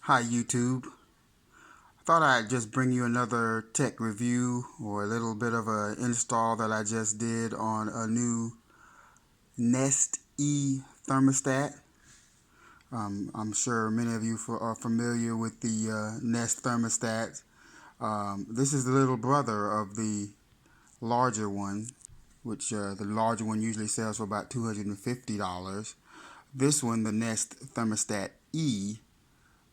Hi YouTube. I thought I'd just bring you another tech review or a little bit of a install that I just did on a new Nest E thermostat. I'm sure many of you are familiar with the Nest thermostat. This is the little brother of the larger one, which the larger one usually sells for about $250. This one, the Nest thermostat E,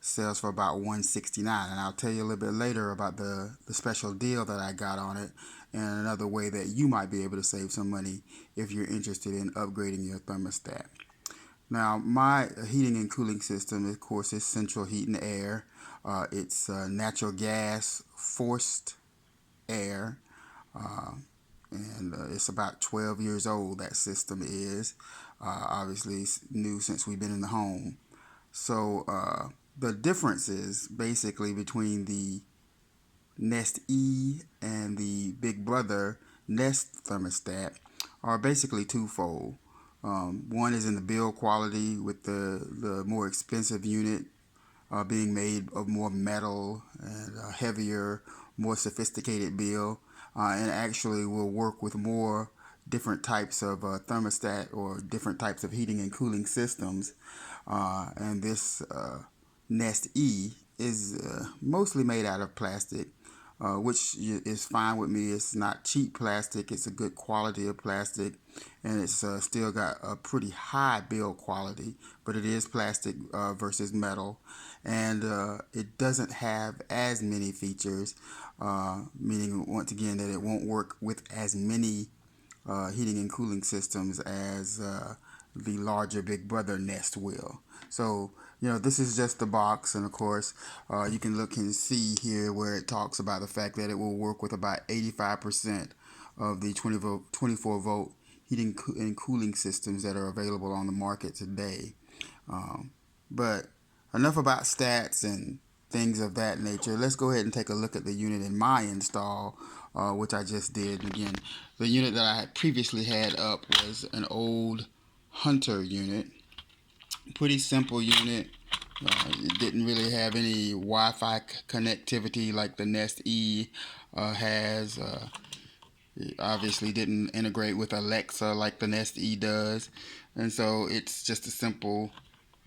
sells for about $169, and I'll tell you a little bit later about the special deal that I got on it and another way that you might be able to save some money if you're interested in upgrading your thermostat. Now, my heating and cooling system, of course, is central heat and air. It's natural gas forced air, uh, and it's about 12 years old. That system is obviously new since we've been in the home. So the differences basically between the Nest E and the Big Brother Nest thermostat are basically twofold. One is in the build quality, with the more expensive unit being made of more metal and heavier, more sophisticated build, and actually will work with more different types of thermostat or different types of heating and cooling systems. And this Nest E is mostly made out of plastic, which is fine with me. It's not cheap plastic, it's a good quality of plastic, and it's still got a pretty high build quality, but it is plastic versus metal, and it doesn't have as many features, meaning once again that it won't work with as many heating and cooling systems as the larger Big Brother Nest will. So, this is just the box, and of course, you can look and see here where it talks about the fact that it will work with about 85% of the 24 volt heating and cooling systems that are available on the market today. But enough about stats and things of that nature. Let's go ahead and take a look at the unit in my install, which I just did. And again, the unit that I had previously had up was an old Hunter unit. Pretty simple unit. It didn't really have any Wi-Fi connectivity like the Nest E has. It obviously didn't integrate with Alexa like the Nest E does. And so it's just a simple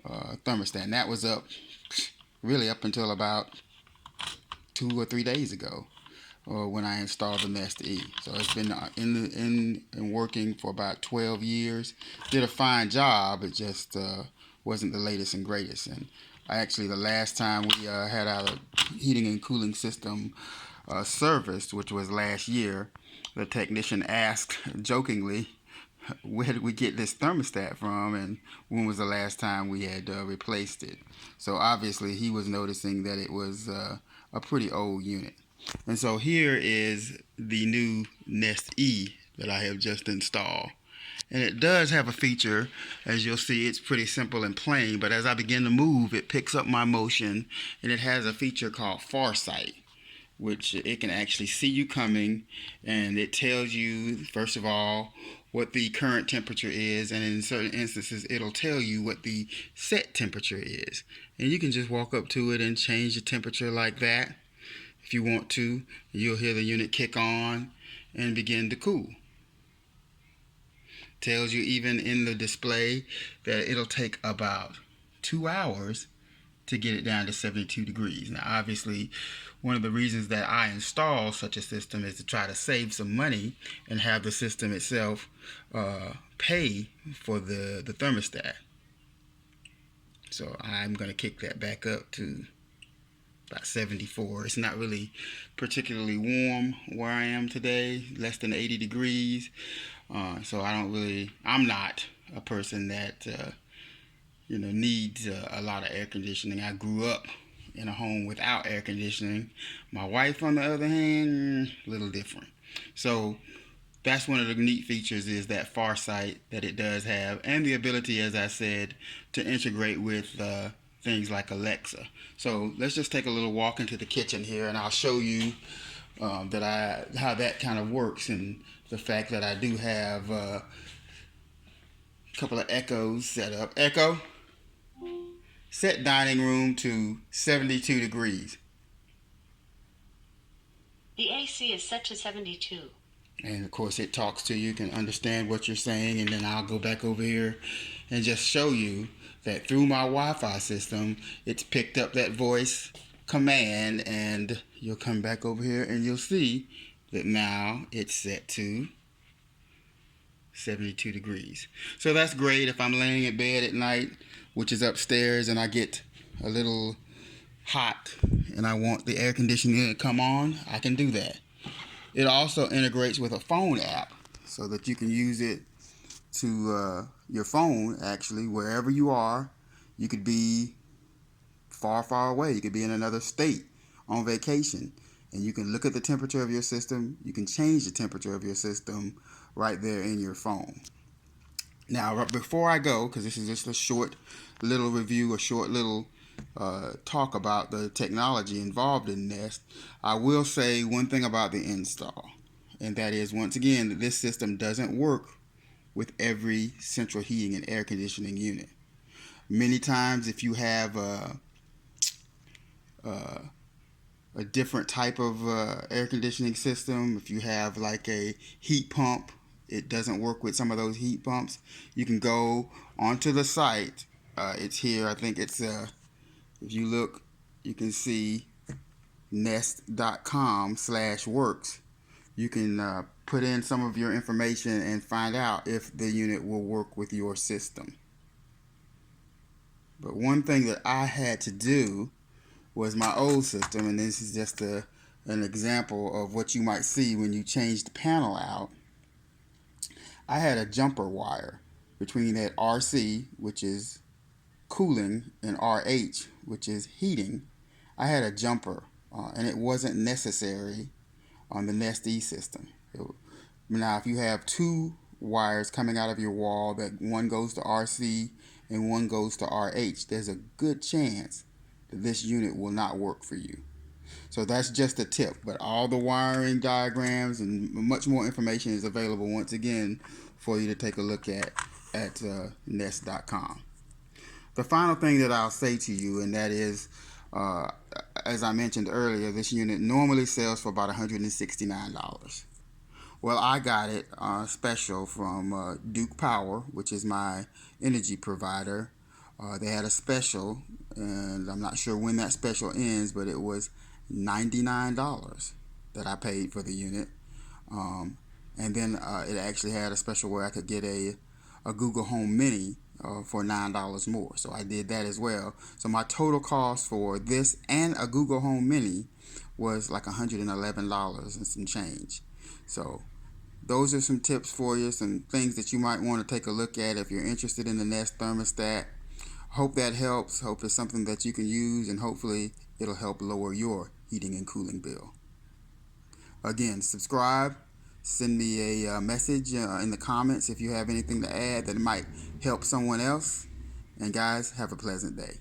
thermostat. And that was up really up until about 2 or 3 days ago, when I installed the Nest E. So it's been in working for about 12 years. Did a fine job. It just wasn't the latest and greatest. And actually, the last time we had our heating and cooling system serviced, which was last year, the technician asked jokingly, "Where did we get this thermostat from, and when was the last time we had replaced it?" So obviously he was noticing that it was a pretty old unit. And so here is the new Nest E that I have just installed. And it does have a feature, as you'll see. It's pretty simple and plain, but as I begin to move, it picks up my motion, and it has a feature called Farsight, which it can actually see you coming, and it tells you, first of all, what the current temperature is, and in certain instances it'll tell you what the set temperature is, and you can just walk up to it and change the temperature like that if you want to. You'll hear the unit kick on and begin to cool. Tells you even in the display that it'll take about 2 hours to get it down to 72 degrees. Now, obviously, one of the reasons that I install such a system is to try to save some money and have the system itself pay for the thermostat. So I'm going to kick that back up to about 74. It's not really particularly warm where I am today, less than 80 degrees. So I'm not a person that needs a lot of air conditioning. I grew up in a home without air conditioning. My wife, on the other hand, a little different. So that's one of the neat features, is that Farsight that it does have, and the ability, as I said, to integrate with things like Alexa. So let's just take a little walk into the kitchen here, and I'll show you how that kind of works, and the fact that I do have a couple of Echoes set up. Echo, Set dining room to 72 degrees. The AC is set to 72. And of course, it talks to you, can understand what you're saying, and then I'll go back over here and just show you that through my Wi-Fi system, it's picked up that voice command, and you'll come back over here and you'll see that now it's set to 72 degrees. So that's great if I'm laying in bed at night, which is upstairs, and I get a little hot and I want the air conditioning to come on, I can do that. It also integrates with a phone app so that you can use it to your phone, actually, wherever you are. You could be far, far away. You could be in another state on vacation, and you can look at the temperature of your system. You can change the temperature of your system right there in your phone. Now, before I go, because this is just a short little review, a short little talk about the technology involved in Nest, I will say one thing about the install, and that is, once again, that this system doesn't work with every central heating and air conditioning unit. Many times, if you have a different type of air conditioning system, if you have like a heat pump, it doesn't work with some of those heat pumps. You can go onto the site. It's here. I think it's if you look, you can see nest.com/works. You can put in some of your information and find out if the unit will work with your system. But one thing that I had to do was my old system, and this is just an example of what you might see when you change the panel out. I had a jumper wire between that RC, which is cooling, and RH, which is heating. I had a jumper, and it wasn't necessary on the Nest E system. Now, if you have two wires coming out of your wall, that one goes to RC and one goes to RH, there's a good chance that this unit will not work for you. So that's just a tip, but all the wiring diagrams and much more information is available once again for you to take a look at nest.com. The final thing that I'll say to you, and that is, as I mentioned earlier, this unit normally sells for about $169. Well, I got it special from Duke Power, which is my energy provider. They had a special, and I'm not sure when that special ends, but it was $99 that I paid for the unit. And then it actually had a special where I could get a Google Home Mini for $9 more. So I did that as well. So my total cost for this and a Google Home Mini was like $111 and some change. So those are some tips for you, some things that you might want to take a look at if you're interested in the Nest thermostat. Hope that helps. Hope it's something that you can use, and hopefully it'll help lower your heating and cooling bill. Again, subscribe. Send me a message in the comments if you have anything to add that might help someone else. And guys, have a pleasant day.